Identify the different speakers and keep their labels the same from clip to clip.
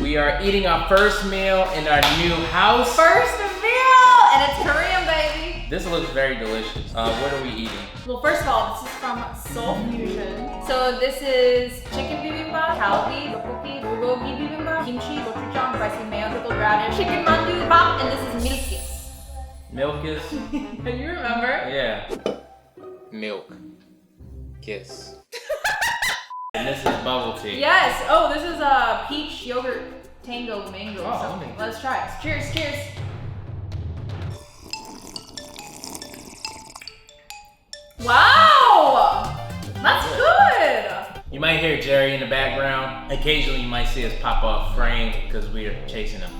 Speaker 1: We are eating our first meal in our new house.
Speaker 2: First meal, and it's Korean, baby.
Speaker 1: This looks very delicious. What are we eating?
Speaker 2: Well, first of all, this is from Seoul Fusion. So this is chicken bibimbap, kalbi, tteokbokki, bulgogi bibimbap, kimchi, gochujang, spicy mayo, pickled radish, chicken mandu bap, and this is milk.
Speaker 1: Milk.
Speaker 2: Can you remember?
Speaker 1: Yeah. Milk. Kiss. And this is bubble tea.
Speaker 2: Yes. Oh, this is a peach yogurt tango mango or
Speaker 1: Oh,
Speaker 2: something.
Speaker 1: okay.
Speaker 2: Let's try it. Cheers, cheers. Wow! That's good!
Speaker 1: You might hear Jerry in the background. Occasionally you might see us pop off frame because we are chasing him.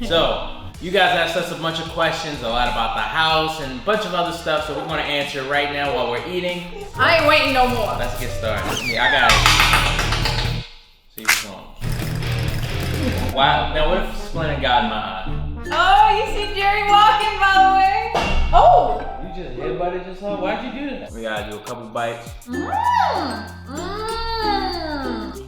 Speaker 1: So, you guys asked us a bunch of questions, a lot about the house and a bunch of other stuff, so we're gonna answer right now while we're eating.
Speaker 2: I ain't waiting no more.
Speaker 1: Let's get started. Yeah, I got it. See what's going on. Wow, now what if Splinter got in my eye?
Speaker 2: Oh, you see Jerry walking, by the way. Oh!
Speaker 1: You just headbutted yourself? Why'd you do that? We gotta do a couple bites.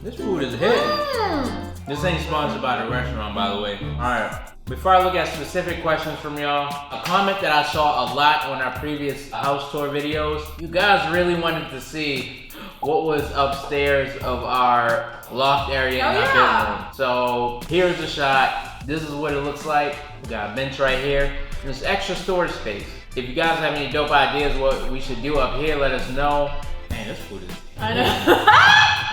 Speaker 1: This food is hitting. This ain't sponsored by the restaurant, by the way. Alright, before I look at specific questions from y'all, a comment that I saw a lot on our previous house tour videos, you guys really wanted to see what was upstairs of our loft area in our bedroom. So here's a shot. This is what it looks like. We got a bench right here. And there's extra storage space. If you guys have any dope ideas what we should do up here, let us know. Man, this food is...
Speaker 2: I know.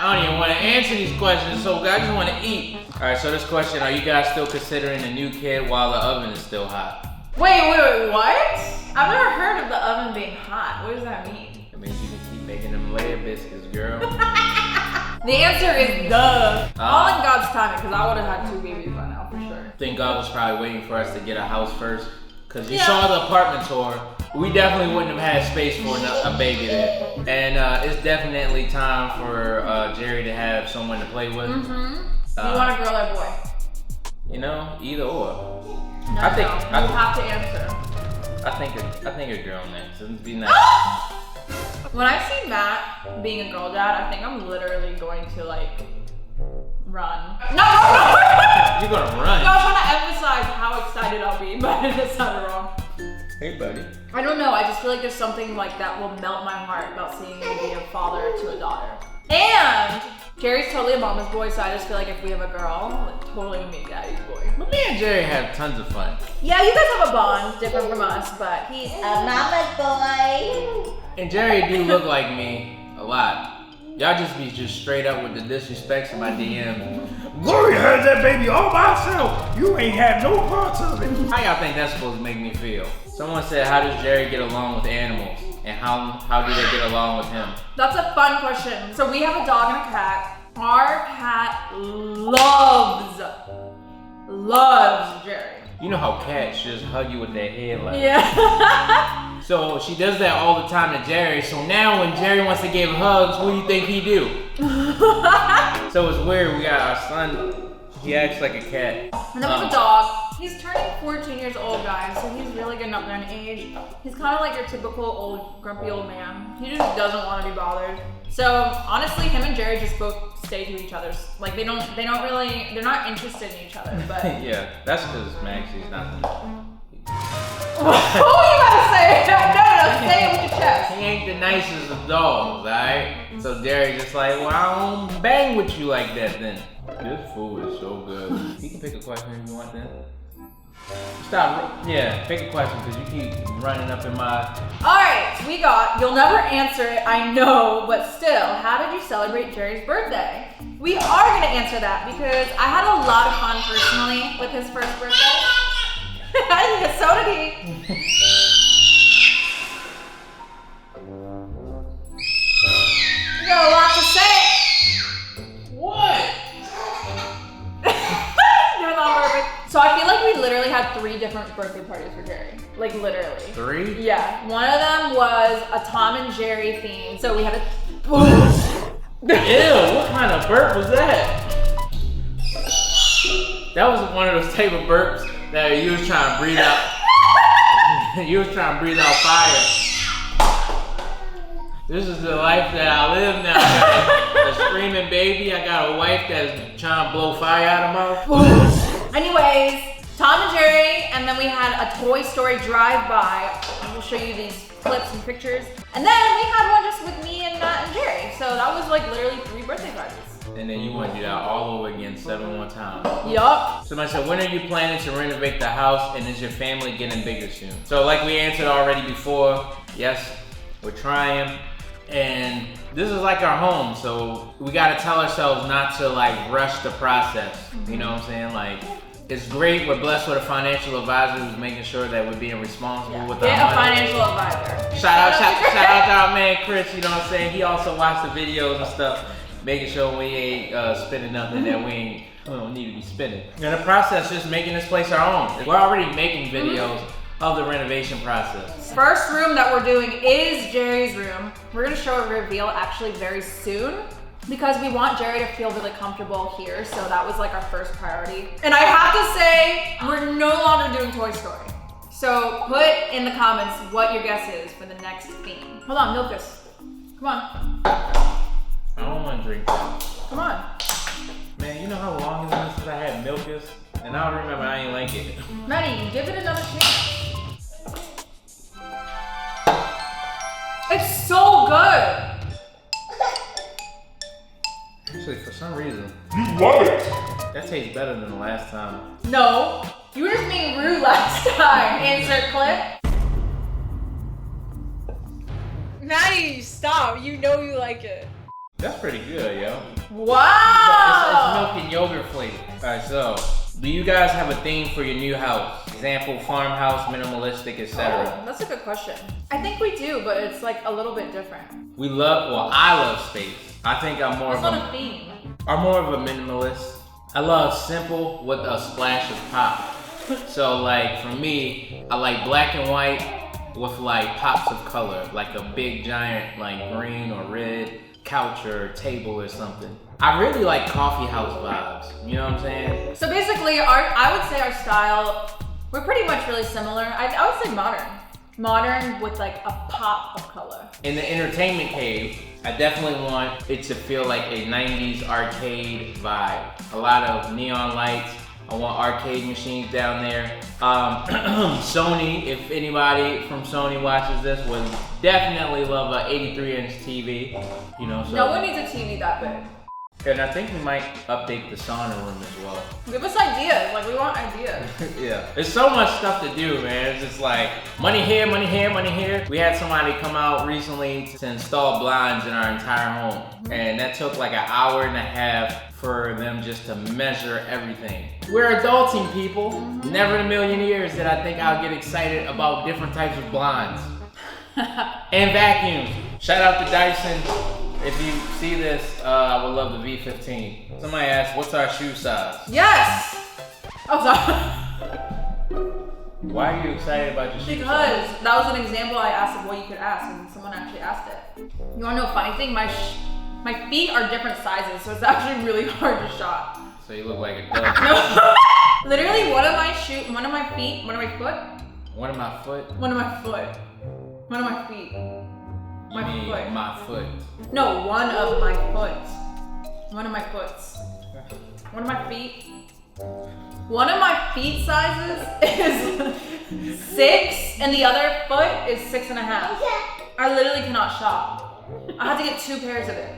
Speaker 1: I don't even want to answer these questions, so I just want to eat. All right, so this question, are you guys still considering a new kid while the oven is still hot?
Speaker 2: Wait, what? I've never heard of the oven being hot. What does that mean?
Speaker 1: It means you can keep making them layer biscuits, girl.
Speaker 2: The answer is duh. All in God's timing, because I would have had 2 babies by now, for sure.
Speaker 1: I think God was probably waiting for us to get a house first, because you
Speaker 2: Yeah.
Speaker 1: saw the apartment tour. We definitely wouldn't have had space for a baby there. And it's definitely time for Jerry to have someone to play with.
Speaker 2: Do you want a girl or a boy?
Speaker 1: You know, either or.
Speaker 2: No,
Speaker 1: I think
Speaker 2: you have to answer.
Speaker 1: I think a girl next. It'd be nice.
Speaker 2: When I see Matt being a girl dad, I think I'm literally going to like run. No!
Speaker 1: You're gonna run.
Speaker 2: No, I'm trying to emphasize how excited I'll be, but it sounded wrong.
Speaker 1: Hey, buddy.
Speaker 2: I don't know, I just feel like there's something like that will melt my heart about seeing me be a father to a daughter. And Jerry's totally a mama's boy, so I just feel like if we have a girl, like, totally gonna be daddy's boy.
Speaker 1: But me and Jerry have tons of fun.
Speaker 2: Yeah, you guys have a bond, different from us, but he's a mama's boy.
Speaker 1: And Jerry do look like me a lot. Y'all just be straight up with the disrespects in my DM.
Speaker 3: Gloria had that baby all by herself. You ain't had no parts of it.
Speaker 1: How y'all think that's supposed to make me feel? Someone said, how does Jerry get along with animals? And how do they get along with him?
Speaker 2: That's a fun question. So we have a dog and a cat. Our cat loves Jerry.
Speaker 1: You know how cats just hug you with their head like
Speaker 2: Yeah.
Speaker 1: So she does that all the time to Jerry. So now when Jerry wants to give hugs, what do you think he do? So it's weird. We got our son. He acts like a cat.
Speaker 2: And then we have a dog. He's turning 14 years old, guys, so he's really getting up there in age. He's kind of like your typical old, grumpy old man. He just doesn't want to be bothered. So honestly, him and Jerry just both stay to each other's. Like they're not interested in each other, but.
Speaker 1: Yeah, that's because Maxie's not the...
Speaker 2: What you gotta say? No, say it with your chest.
Speaker 1: He ain't the nicest of dogs, alright? So Jerry just like, well, I don't bang with you like that then. This food is so good. You can pick a question if you want then. Stop. Yeah, pick a question because you keep running up in my...
Speaker 2: Alright, we got, you'll never answer it, I know, but still, how did you celebrate Jerry's birthday? We are gonna answer that because I had a lot of fun personally with his first birthday. So did he. You got a lot to say.
Speaker 1: What?
Speaker 2: You're not perfect. So I feel like we literally had 3 different birthday parties for Jerry. Like literally.
Speaker 1: 3?
Speaker 2: Yeah. One of them was a Tom and Jerry theme. So we had a...
Speaker 1: Ew, what kind of burp was that? That was one of those type of burps that you was trying to breathe out. You was trying to breathe out fire. This is the life that I live now. I got a screaming baby. I got a wife that's trying to blow fire out of her mouth.
Speaker 2: anyways, Tom and Jerry, and then we had a Toy Story drive-by. I will show you these clips and pictures. And then we had one just with me and Matt and Jerry. So that was like literally 3 birthday parties.
Speaker 1: And then you want to do that all over again 7 more times.
Speaker 2: Yup.
Speaker 1: Somebody said, when are you planning to renovate the house, and is your family getting bigger soon? So like we answered already before, yes, we're trying. And this is like our home, so we gotta tell ourselves not to like rush the process. You know what I'm saying? Like, it's great, we're blessed with a financial advisor who's making sure that we're being responsible with our money.
Speaker 2: Get a financial advisor.
Speaker 1: Shout out to our man Chris, you know what I'm saying? He also watched the videos and stuff, making sure we ain't spending nothing that we don't need to be spending. And the process, just making this place our own. We're already making videos of the renovation process.
Speaker 2: First room that we're doing is Jerry's room. We're gonna show a reveal actually very soon because we want Jerry to feel really comfortable here, so that was like our first priority. And I have to say, we're no longer doing Toy Story. So put in the comments what your guess is for the next theme. Hold on, milk us. Come on.
Speaker 1: I don't want to drink that.
Speaker 2: Come on.
Speaker 1: Man, you know how long it's been since I had Milkus? And I don't remember, I ain't like it.
Speaker 2: Maddie, give it another chance. It's so good.
Speaker 1: Actually, for some reason,
Speaker 3: You love it.
Speaker 1: that tastes better than the last time.
Speaker 2: No, you were just being rude last time. Insert clip. Maddie, stop. You know you like it.
Speaker 1: That's pretty good, yo.
Speaker 2: Wow.
Speaker 1: It's milk and yogurt flavor. Alright, so, do you guys have a theme for your new house? Example, farmhouse, minimalistic, etc.
Speaker 2: Oh, that's a good question. I think we do, but it's like a little bit different.
Speaker 1: I love space. I think I'm more
Speaker 2: It's
Speaker 1: of
Speaker 2: not a theme.
Speaker 1: I'm more of a minimalist. I love simple with a splash of pop. So like for me, I like black and white with like pops of color, like a big giant like green or red couch or table or something. I really like coffee house vibes, you know what I'm saying?
Speaker 2: So basically, I would say our style, we're pretty much really similar. I would say modern. Modern with like a pop of color.
Speaker 1: In the entertainment cave, I definitely want it to feel like a 90s arcade vibe. A lot of neon lights. I want arcade machines down there. Sony, if anybody from Sony watches this, would definitely love a 83-inch TV. You know, so.
Speaker 2: No one needs a TV that big.
Speaker 1: And I think we might update the sauna room as well.
Speaker 2: Give us ideas. Like, we want ideas.
Speaker 1: Yeah. There's so much stuff to do, man. It's just like money here, money here, money here. We had somebody come out recently to install blinds in our entire home. And that took like an hour and a half for them just to measure everything. We're adulting, people. Never in a million years did I think I'll get excited about different types of blinds. And vacuums. Shout out to Dyson. If you see this, I would love the V15. Somebody asked, what's our shoe size?
Speaker 2: Yes! Oh, sorry.
Speaker 1: Why are you excited about your shoe size?
Speaker 2: Because that was an example I asked of what you could ask, and someone actually asked it. You wanna know a funny thing? My feet are different sizes, so it's actually really hard to shop.
Speaker 1: So you look like a duck.
Speaker 2: No. Literally, one of my foot.
Speaker 1: One of my foot?
Speaker 2: One of my feet.
Speaker 1: You mean
Speaker 2: foot.
Speaker 1: my foot.
Speaker 2: No, one of my foot. One of my foots. One of my feet. One of my feet sizes is 6, and the other foot is 6.5. I literally cannot shop. I had to get 2 pairs of it.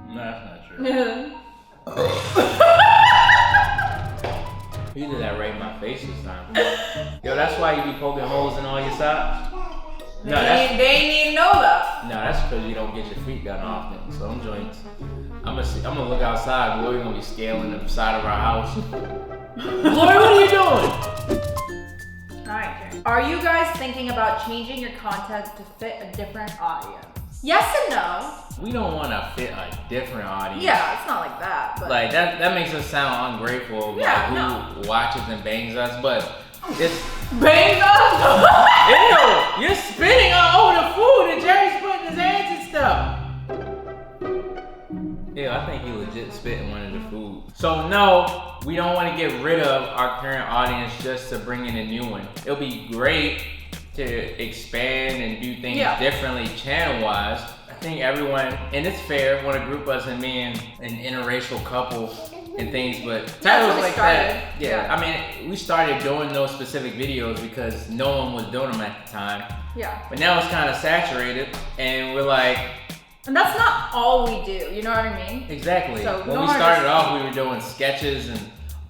Speaker 1: No, that's not true. You did that right in my face this time. Yo, that's why you be poking holes in all your socks?
Speaker 2: They need to know that.
Speaker 1: No, that's because you don't get your feet done often. So them joints. I'm gonna look outside. We're gonna be scaling the side of our house. Lord, what are you doing?
Speaker 2: Alright, Karen. Are you guys thinking about changing your content to fit a different audience? Yes and no.
Speaker 1: We don't want to fit a different audience.
Speaker 2: Yeah, it's not like that. But
Speaker 1: Like that makes us sound ungrateful of
Speaker 2: Yeah,
Speaker 1: who watches and bangs us, but it's
Speaker 2: bang up!
Speaker 1: ew, you're spitting all over the food and Jerry's putting his hands and stuff. Yeah, I think he legit spit in one of the food. So no, we don't want to get rid of our current audience just to bring in a new one. It'll be great to expand and do things differently channel-wise. I think everyone, and it's fair, want to group us in being an interracial couple and things, but
Speaker 2: Yeah,
Speaker 1: titles
Speaker 2: that's
Speaker 1: like
Speaker 2: when we
Speaker 1: that.
Speaker 2: started.
Speaker 1: Yeah,
Speaker 2: Yeah.
Speaker 1: I mean, we started doing those specific videos because no one was doing them at the time.
Speaker 2: Yeah.
Speaker 1: But now it's kind of saturated, and we're like,
Speaker 2: And that's not all we do, you know what I mean?
Speaker 1: exactly.
Speaker 2: So
Speaker 1: When
Speaker 2: no
Speaker 1: we
Speaker 2: one
Speaker 1: started
Speaker 2: just-
Speaker 1: off, we were doing sketches and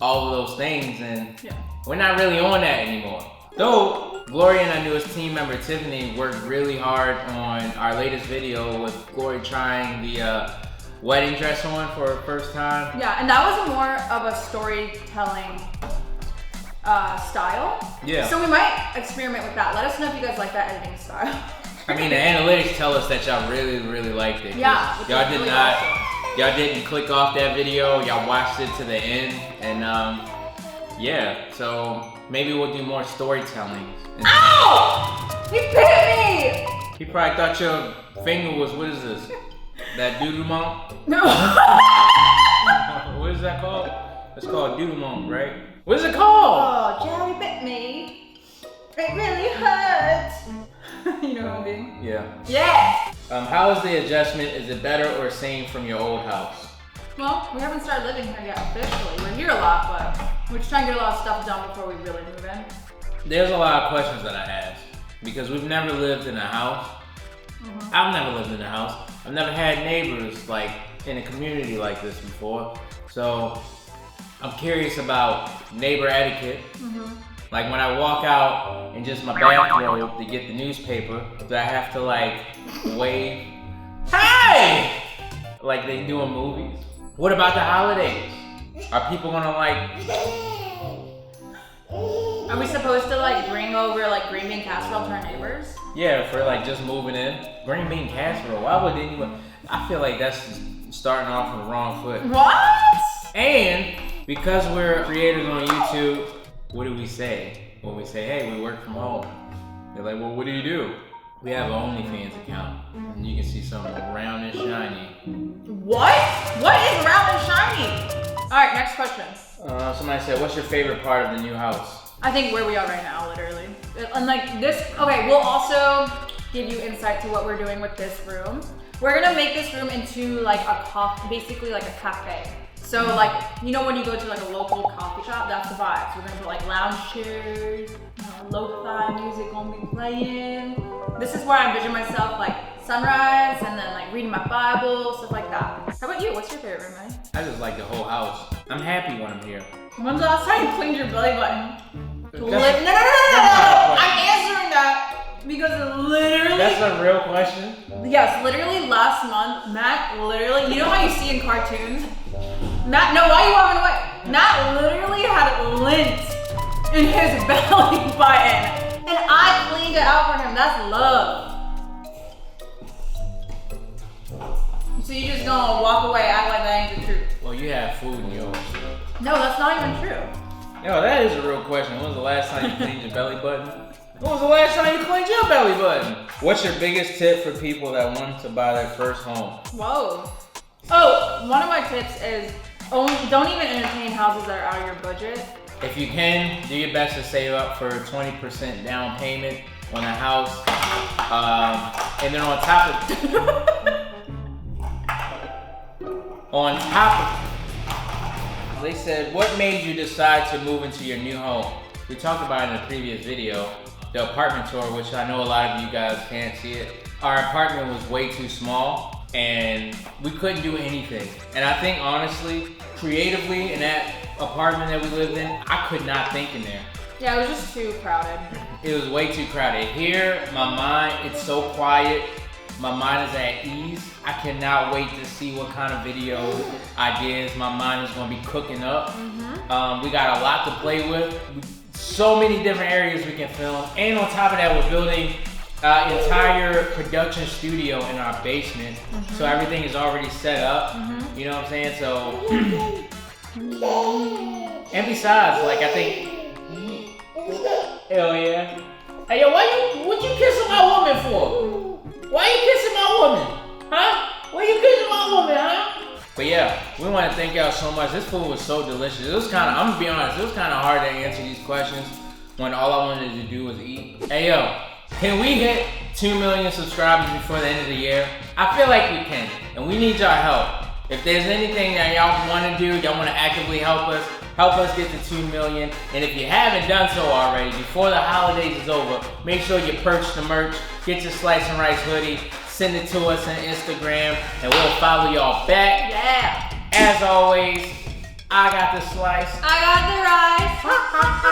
Speaker 1: all of those things, and
Speaker 2: Yeah.
Speaker 1: we're not really on that anymore. Though Gloria and our newest team member Tiffany worked really hard on our latest video with Gloria trying the wedding dress on for her first time.
Speaker 2: Yeah, and that was more of a storytelling style.
Speaker 1: Yeah.
Speaker 2: So we might experiment with that. Let us know if you guys like that editing style.
Speaker 1: I mean, the analytics tell us that y'all really, really liked it. 'Cause
Speaker 2: Yeah, which
Speaker 1: y'all
Speaker 2: is
Speaker 1: did
Speaker 2: really
Speaker 1: not.
Speaker 2: awesome.
Speaker 1: Y'all didn't click off that video. Y'all watched it to the end, and yeah. So maybe we'll do more storytelling.
Speaker 2: Ow! You bit me!
Speaker 1: He probably thought your finger was, what is this? That doodle monk?
Speaker 2: No.
Speaker 1: What is that called? It's called doodle monk, right? What is it called?
Speaker 2: Oh, Jelly bit me. It really hurts. You know what I mean?
Speaker 1: Yeah.
Speaker 2: Yeah.
Speaker 1: How is the adjustment? Is it better or same from your old house?
Speaker 2: Well, we haven't started living here yet officially. We're here a lot, but we're just trying to get a lot of stuff done before we really move in.
Speaker 1: There's a lot of questions that I ask because we've never lived in a house. I've never lived in a house. I've never had neighbors like in a community like this before. So I'm curious about neighbor etiquette. Like when I walk out in just my bathrobe to get the newspaper, do I have to like wave, hey, like they do in movies? What about the holidays? Are people gonna like,
Speaker 2: Are we supposed to like bring over like green bean casserole to our neighbors?
Speaker 1: yeah, for like just moving in? Green bean casserole, why would anyone? I feel like that's starting off on the wrong foot.
Speaker 2: What?
Speaker 1: And because we're creators on YouTube, what do we say? When we say, hey, we work from home. They're like, well, what do you do? We have an OnlyFans account. And you can see something round and shiny.
Speaker 2: What? What is round and shiny? All right, next question.
Speaker 1: Somebody said, what's your favorite part of the new house?
Speaker 2: I think where we are right now, literally. And like this, okay, we'll also give you insight to what we're doing with this room. We're gonna make this room into like a basically like a cafe. So like, you know when you go to like a local coffee shop, that's the vibe. So we're gonna put like lounge chairs, lo-fi music gonna be playing. This is where I envision myself like sunrise and then like reading my Bible, stuff like that. How about you? What's your favorite room, Maddie?
Speaker 1: I just like the whole house. I'm happy when I'm here.
Speaker 2: When's the last time you cleaned your belly button? No.
Speaker 1: That's
Speaker 2: I'm answering that because literally.
Speaker 1: That's a real question.
Speaker 2: Yes, literally last month, Matt literally, you know how you see in cartoons? Matt, no, why are you walking away? Matt literally had lint in his belly button. And I cleaned it out for him. That's love. So you just gonna walk away, act like that ain't the truth.
Speaker 1: Well, you have food in yours.
Speaker 2: No, that's not even true.
Speaker 1: Yo, that is a real question. When was the last time you cleaned your belly button? When was the last time you cleaned your belly button? What's your biggest tip for people that want to buy their first home?
Speaker 2: Whoa. Oh, one of my tips is don't even entertain houses that are out of your budget.
Speaker 1: If you can, do your best to save up for 20% down payment on a house. And then on top of, they said, what made you decide to move into your new home? We talked about it in a previous video, the apartment tour, which I know a lot of you guys can't see it. Our apartment was way too small and we couldn't do anything. And I think honestly, creatively in that apartment that we lived in, I could not think in there.
Speaker 2: Yeah, it was just too crowded.
Speaker 1: It was way too crowded. Here, my mind, it's so quiet. My mind is at ease. I cannot wait to see what kind of video ideas my mind is gonna be cooking up. We got a lot to play with. So many different areas we can film. And on top of that, we're building an entire production studio in our basement. So everything is already set up. You know what I'm saying? So, and besides, like I think, hell yeah. Hey yo, what you kissing my woman for? Why you kissing my woman? Huh? Why you kissing my woman, huh? But yeah, we want to thank y'all so much. This food was so delicious. It was kind of, I'm gonna be honest, it was kind of hard to answer these questions when all I wanted to do was eat. Hey yo, can we hit 2 million subscribers before the end of the year? I feel like we can, and we need y'all help. If there's anything that y'all want to do, y'all want to actively help us get to 2 million. And if you haven't done so already, before the holidays is over, make sure you purchase the merch, get your Slice and Rice hoodie, send it to us on Instagram, and we'll follow y'all back.
Speaker 2: Yeah.
Speaker 1: As always, I got the slice.
Speaker 2: I got the rice.